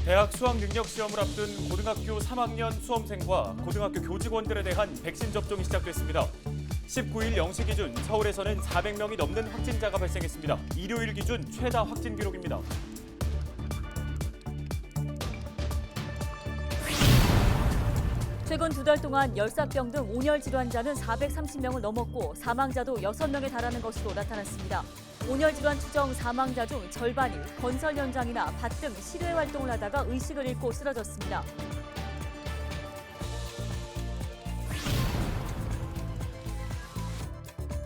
대학 수학능력시험을 앞둔 고등학교 3학년 수험생과 고등학교 교직원들에 대한 백신 접종이 시작됐습니다. 19일 0시 기준 서울에서는 400명이 넘는 확진자가 발생했습니다. 일요일 기준 최다 확진 기록입니다. 최근 2달 동안 열사병 등 온열 질환자는 430명을 넘었고 사망자도 6명에 달하는 것으로 나타났습니다. 온열 질환 추정 사망자 중 절반이 건설 현장이나 밭 등 실외 활동을 하다가 의식을 잃고 쓰러졌습니다.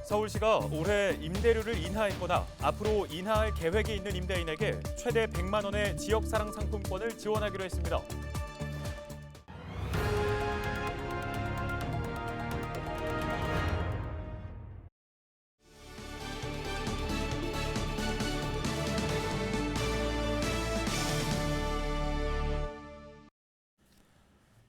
서울시가 올해 임대료를 인하했거나 앞으로 인하할 계획이 있는 임대인에게 최대 100만 원의 지역사랑 상품권을 지원하기로 했습니다.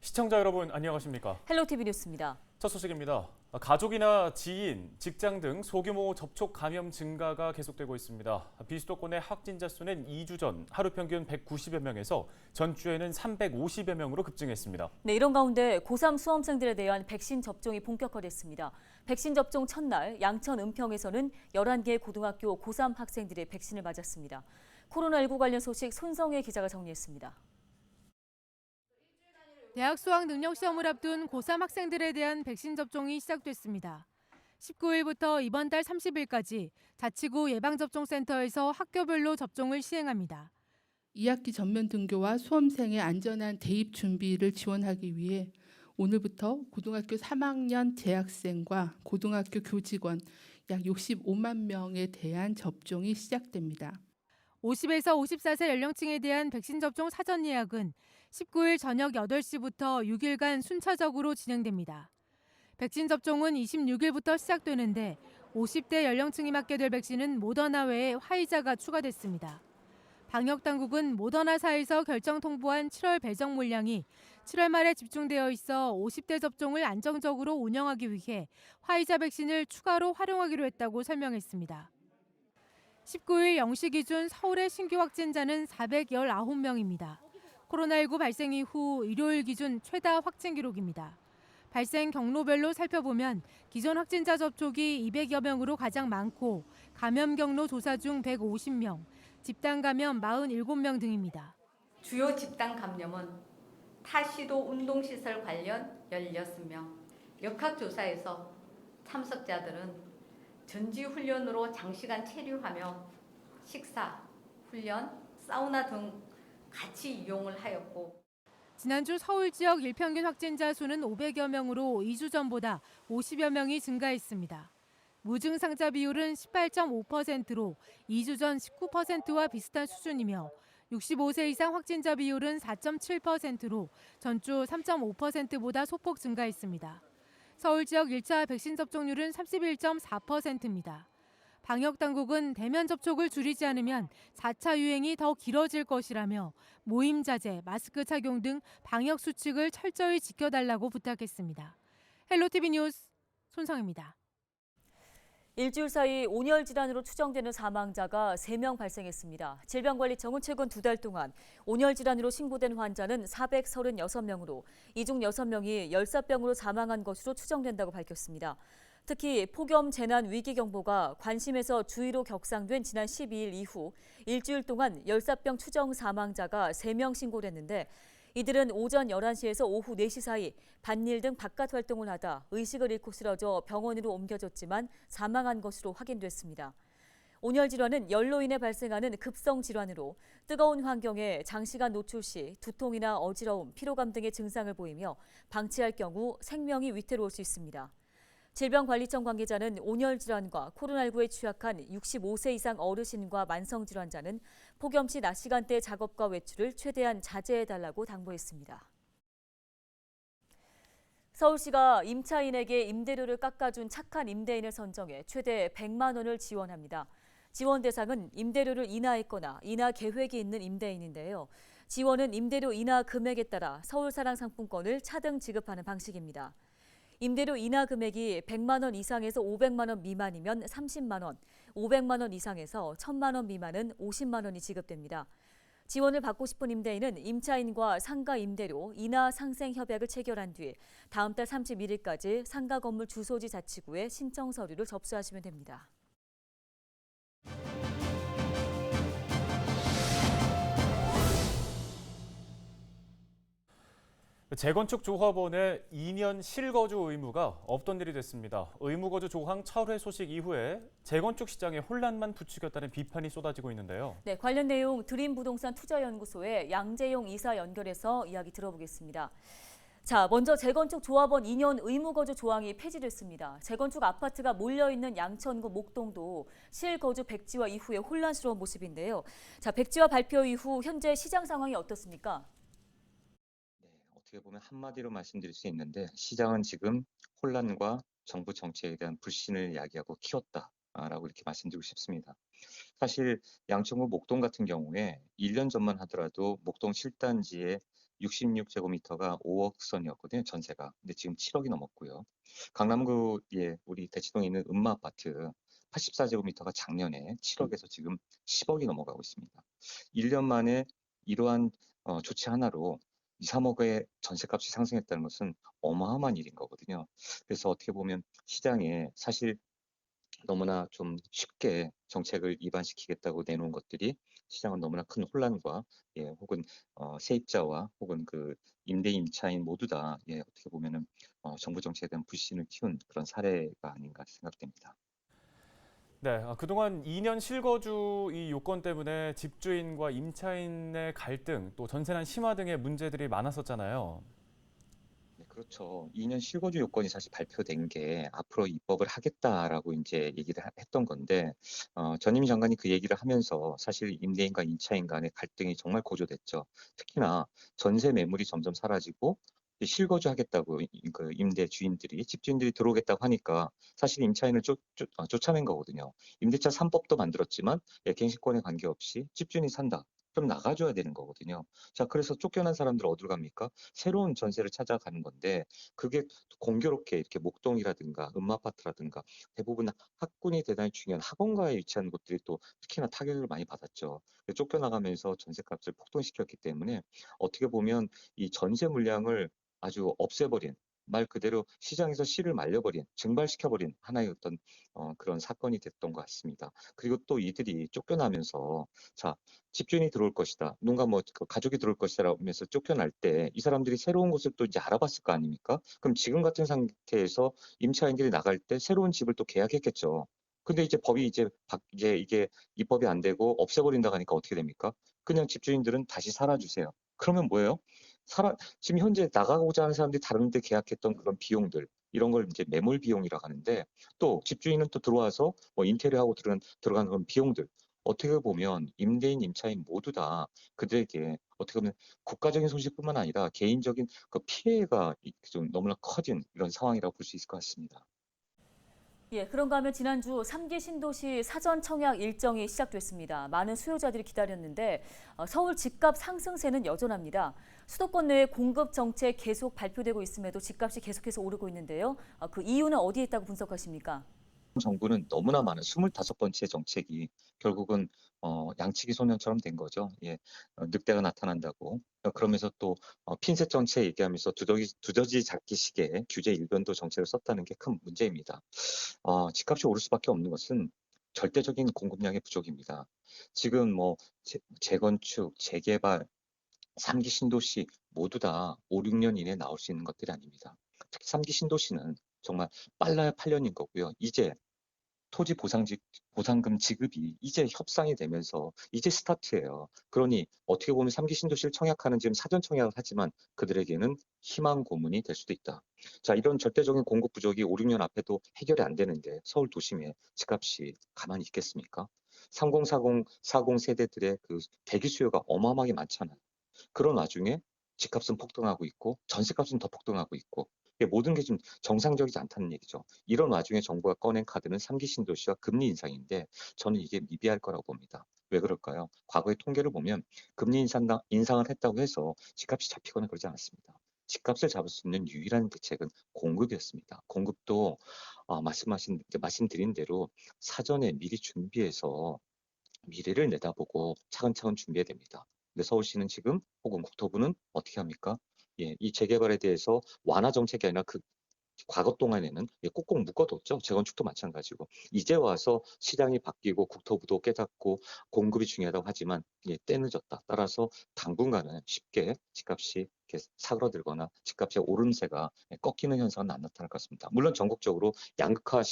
시청자 여러분 안녕하십니까? 헬로티비 뉴스입니다. 첫 소식입니다. 가족이나 지인, 직장 등 소규모 접촉 감염 증가가 계속되고 있습니다. 비수도권의 확진자 수는 2주 전 하루 평균 190여 명에서 전주에는 350여 명으로 급증했습니다. 네, 이런 가운데 고3 수험생들에 대한 백신 접종이 본격화됐습니다. 백신 접종 첫날 양천 은평에서는 11개 고등학교 고3 학생들이 백신을 맞았습니다. 코로나19 관련 소식 손성혜 기자가 정리했습니다. 대학 수학 능력 시험을 앞둔 고3 학생들에 대한 백신 접종이 시작됐습니다. 19일부터 이번 달 30일까지 자치구 예방접종센터에서 학교별로 접종을 시행합니다. 2학기 전면 등교와 수험생의 안전한 대입 준비를 지원하기 위해 오늘부터 고등학교 3학년 재학생과 고등학교 교직원 약 65만 명에 대한 접종이 시작됩니다. 50에서 54세 연령층에 대한 백신 접종 사전 예약은 19일 저녁 8시부터 6일간 순차적으로 진행됩니다. 백신 접종은 26일부터 시작되는데 50대 연령층이 맞게 될 백신은 모더나 외에 화이자가 추가됐습니다. 방역당국은 모더나사에서 결정 통보한 7월 배정 물량이 7월 말에 집중되어 있어 50대 접종을 안정적으로 운영하기 위해 화이자 백신을 추가로 활용하기로 했다고 설명했습니다. 19일 0시 기준 서울의 신규 확진자는 419명입니다. 코로나19 발생 이후 일요일 기준 최다 확진 기록입니다. 발생 경로별로 살펴보면 기존 확진자 접촉이 200여 명으로 가장 많고 감염 경로 조사 중 150명, 집단 감염 47명 등입니다. 주요 집단 감염은 타시도 운동시설 관련 16명, 역학조사에서 참석자들은 전지훈련으로 장시간 체류하며 식사, 훈련, 사우나 등 같이 이용을 하였고 지난주 서울 지역 일평균 확진자 수는 500여 명으로 2주 전보다 50여 명이 증가했습니다. 무증상자 비율은 18.5%로 2주 전 19%와 비슷한 수준이며 65세 이상 확진자 비율은 4.7%로 전주 3.5%보다 소폭 증가했습니다. 서울 지역 1차 백신 접종률은 31.4%입니다. 방역당국은 대면 접촉을 줄이지 않으면 4차 유행이 더 길어질 것이라며 모임 자제, 마스크 착용 등 방역 수칙을 철저히 지켜달라고 부탁했습니다. 헬로티비 뉴스 손성입니다. 일주일 사이 온열 질환으로 추정되는 사망자가 3명 발생했습니다. 질병관리청은 최근 2달 동안 온열 질환으로 신고된 환자는 436명으로 이 중 6명이 열사병으로 사망한 것으로 추정된다고 밝혔습니다. 특히 폭염 재난 위기 경보가 관심에서 주의로 격상된 지난 12일 이후 일주일 동안 열사병 추정 사망자가 3명 신고됐는데 이들은 오전 11시에서 오후 4시 사이 밭일 등 바깥 활동을 하다 의식을 잃고 쓰러져 병원으로 옮겨졌지만 사망한 것으로 확인됐습니다. 온열 질환은 열로 인해 발생하는 급성 질환으로 뜨거운 환경에 장시간 노출 시 두통이나 어지러움, 피로감 등의 증상을 보이며 방치할 경우 생명이 위태로울 수 있습니다. 질병관리청 관계자는 온열 질환과 코로나19에 취약한 65세 이상 어르신과 만성 질환자는 폭염 시 낮 시간대 작업과 외출을 최대한 자제해달라고 당부했습니다. 서울시가 임차인에게 임대료를 깎아준 착한 임대인을 선정해 최대 100만 원을 지원합니다. 지원 대상은 임대료를 인하했거나 인하 계획이 있는 임대인인데요. 지원은 임대료 인하 금액에 따라 서울사랑 상품권을 차등 지급하는 방식입니다. 임대료 인하 금액이 100만 원 이상에서 500만 원 미만이면 30만 원, 500만 원 이상에서 1000만 원 미만은 50만 원이 지급됩니다. 지원을 받고 싶은 임대인은 임차인과 상가 임대료 인하 상생 협약을 체결한 뒤 다음 달 31일까지 상가 건물 주소지 자치구에 신청 서류를 접수하시면 됩니다. 재건축 조합원의 2년 실거주 의무가 없던 일이 됐습니다. 의무거주 조항 철회 소식 이후에 재건축 시장에 혼란만 부추겼다는 비판이 쏟아지고 있는데요. 네, 관련 내용 드림부동산 투자연구소의 양재용 이사 연결해서 이야기 들어보겠습니다. 자, 먼저 재건축 조합원 2년 의무거주 조항이 폐지됐습니다. 재건축 아파트가 몰려있는 양천구 목동도 실거주 백지화 이후에 혼란스러운 모습인데요. 자, 백지화 발표 이후 현재 시장 상황이 어떻습니까? 네, 어떻게 보면 한마디로 말씀드릴 수 있는데 시장은 지금 혼란과 정부 정책에 대한 불신을 야기하고 키웠다라고 이렇게 말씀드리고 싶습니다. 사실 양천구 목동 같은 경우에 1년 전만 하더라도 목동 7단지에 66제곱미터가 5억 선이었거든요, 전세가. 근데 지금 7억이 넘었고요. 강남구에 우리 대치동에 있는 음마아파트 84제곱미터가 작년에 7억에서 지금 10억이 넘어가고 있습니다. 1년 만에 이러한 조치 하나로 2, 3억의 전세값이 상승했다는 것은 어마어마한 일인 거거든요. 그래서 어떻게 보면 시장에 사실 너무나 좀 쉽게 정책을 위반시키겠다고 내놓은 것들이 시장은 너무나 큰 혼란과 혹은 세입자와 혹은 그 임대 임차인 모두 다 어떻게 보면은 정부 정책에 대한 불신을 키운 그런 사례가 아닌가 생각됩니다. 네, 그동안 2년 실거주 이 요건 때문에 집주인과 임차인의 갈등, 또 전세난 심화 등의 문제들이 많았었잖아요. 네, 그렇죠. 2년 실거주 요건이 사실 발표된 게 앞으로 입법을 하겠다라고 이제 얘기를 했던 건데, 전임 장관이 그 얘기를 하면서 사실 임대인과 임차인 간의 갈등이 정말 고조됐죠. 특히나 전세 매물이 점점 사라지고 이제 실거주하겠다고 그 임대 주인들이 집주인들이 들어오겠다고 하니까 사실 임차인을 쫓아낸 거거든요. 임대차 3법도 만들었지만 갱신권에 관계없이 집주인이 산다. 그럼 나가줘야 되는 거거든요. 자, 그래서 쫓겨난 사람들 어디로 갑니까? 새로운 전세를 찾아가는 건데 그게 공교롭게 이렇게 목동이라든가 음마아파트라든가 대부분 학군이 대단히 중요한 학원가에 위치한 곳들이 또 특히나 타격을 많이 받았죠. 쫓겨나가면서 전세값을 폭등시켰기 때문에 어떻게 보면 이 전세 물량을 아주 없애버린 말 그대로 시장에서 씨를 말려버린 증발시켜버린 하나의 어떤 그런 사건이 됐던 것 같습니다. 그리고 또 이들이 쫓겨나면서 자 집주인이 들어올 것이다. 누군가 그 가족이 들어올 것이다 하면서 쫓겨날 때 이 사람들이 새로운 곳을 또 이제 알아봤을 거 아닙니까? 그럼 지금 같은 상태에서 임차인들이 나갈 때 새로운 집을 또 계약했겠죠. 근데 이제 법이 이제 이게 입법이 안 되고 없애버린다고 하니까 어떻게 됩니까? 그냥 집주인들은 다시 살아주세요. 그러면 뭐예요? 지금 현재 나가고자 하는 사람들이 다른 데 계약했던 그런 비용들 이런 걸 이제 매몰 비용이라고 하는데 또 집주인은 또 들어와서 뭐 인테리어하고 들어간 그런 비용들 어떻게 보면 임대인, 임차인 모두 다 그들에게 어떻게 보면 국가적인 손실뿐만 아니라 개인적인 그 피해가 좀 너무나 커진 이런 상황이라고 볼 수 있을 것 같습니다. 예, 그런가 하면 지난주 3기 신도시 사전 청약 일정이 시작됐습니다. 많은 수요자들이 기다렸는데 서울 집값 상승세는 여전합니다. 수도권 내에 공급 정책 계속 발표되고 있음에도 집값이 계속해서 오르고 있는데요. 그 이유는 어디에 있다고 분석하십니까? 정부는 너무나 많은 25번째 정책이 결국은 양치기 소년처럼 된 거죠. 예, 늑대가 나타난다고. 그러면서 또 핀셋 정책 얘기하면서 두더지 잡기식의 규제 일변도 정책을 썼다는 게 큰 문제입니다. 집값이 오를 수밖에 없는 것은 절대적인 공급량의 부족입니다. 지금 뭐 재건축, 재개발, 3기 신도시 모두 다 5, 6년 이내에 나올 수 있는 것들이 아닙니다. 특히 3기 신도시는 정말 빨라야 8년인 거고요. 이제 토지 보상금 지급이 이제 협상이 되면서 이제 스타트예요. 그러니 어떻게 보면 3기 신도시를 청약하는 지금 사전 청약을 하지만 그들에게는 희망 고문이 될 수도 있다. 자, 이런 절대적인 공급 부족이 5, 6년 앞에도 해결이 안 되는데 서울 도심에 집값이 가만히 있겠습니까? 3040 세대들의 그 대기 수요가 어마어마하게 많잖아요. 그런 와중에 집값은 폭등하고 있고 전세값은 더 폭등하고 있고 이게 모든 게 좀 정상적이지 않다는 얘기죠. 이런 와중에 정부가 꺼낸 카드는 3기 신도시와 금리 인상인데 저는 이게 미비할 거라고 봅니다. 왜 그럴까요? 과거의 통계를 보면 금리 인상을 했다고 해서 집값이 잡히거나 그러지 않았습니다. 집값을 잡을 수 있는 유일한 대책은 공급이었습니다. 공급도 말씀드린 대로 사전에 미리 준비해서 미래를 내다보고 차근차근 준비해야 됩니다. 근데 서울시는 지금 혹은 국토부는 어떻게 합니까? 예, 이 재개발에 대해서 완화 정책이 아니라 그 과거 동안에는 꾹꾹 묶어뒀죠. 재건축도 마찬가지고. 이제 와서 시장이 바뀌고 국토부도 깨닫고 공급이 중요하다고 하지만 때 늦었다. 따라서 당분간은 쉽게 집값이 이렇게 사그러들거나 집값의 오름세가 꺾이는 현상은 안 나타날 것 같습니다. 물론 전국적으로 양극화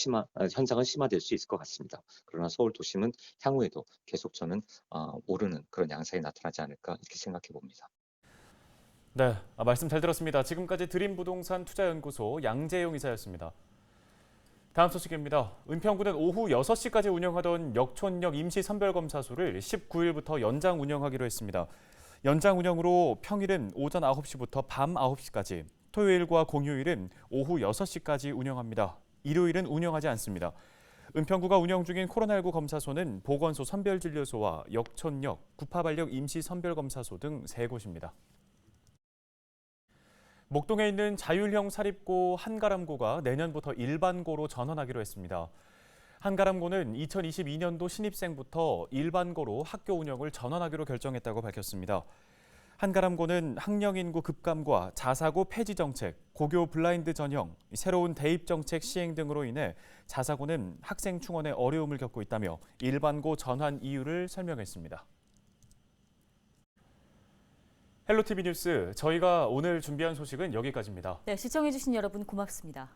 현상은 심화될 수 있을 것 같습니다. 그러나 서울 도심은 향후에도 계속 저는 오르는 그런 양상이 나타나지 않을까 이렇게 생각해 봅니다. 네, 말씀 잘 들었습니다. 지금까지 드림부동산 투자연구소 양재용 이사였습니다. 다음 소식입니다. 은평구는 오후 6시까지 운영하던 역촌역 임시선별검사소를 19일부터 연장 운영하기로 했습니다. 연장 운영으로 평일은 오전 9시부터 밤 9시까지, 토요일과 공휴일은 오후 6시까지 운영합니다. 일요일은 운영하지 않습니다. 은평구가 운영 중인 코로나19 검사소는 보건소 선별진료소와 역촌역, 구파발역 임시선별검사소 등 3곳입니다. 목동에 있는 자율형 사립고 한가람고가 내년부터 일반고로 전환하기로 했습니다. 한가람고는 2022년도 신입생부터 일반고로 학교 운영을 전환하기로 결정했다고 밝혔습니다. 한가람고는 학령 인구 급감과 자사고 폐지 정책, 고교 블라인드 전형, 새로운 대입 정책 시행 등으로 인해 자사고는 학생 충원에 어려움을 겪고 있다며 일반고 전환 이유를 설명했습니다. 헬로티비 뉴스, 저희가 오늘 준비한 소식은 여기까지입니다. 네, 시청해주신 여러분 고맙습니다.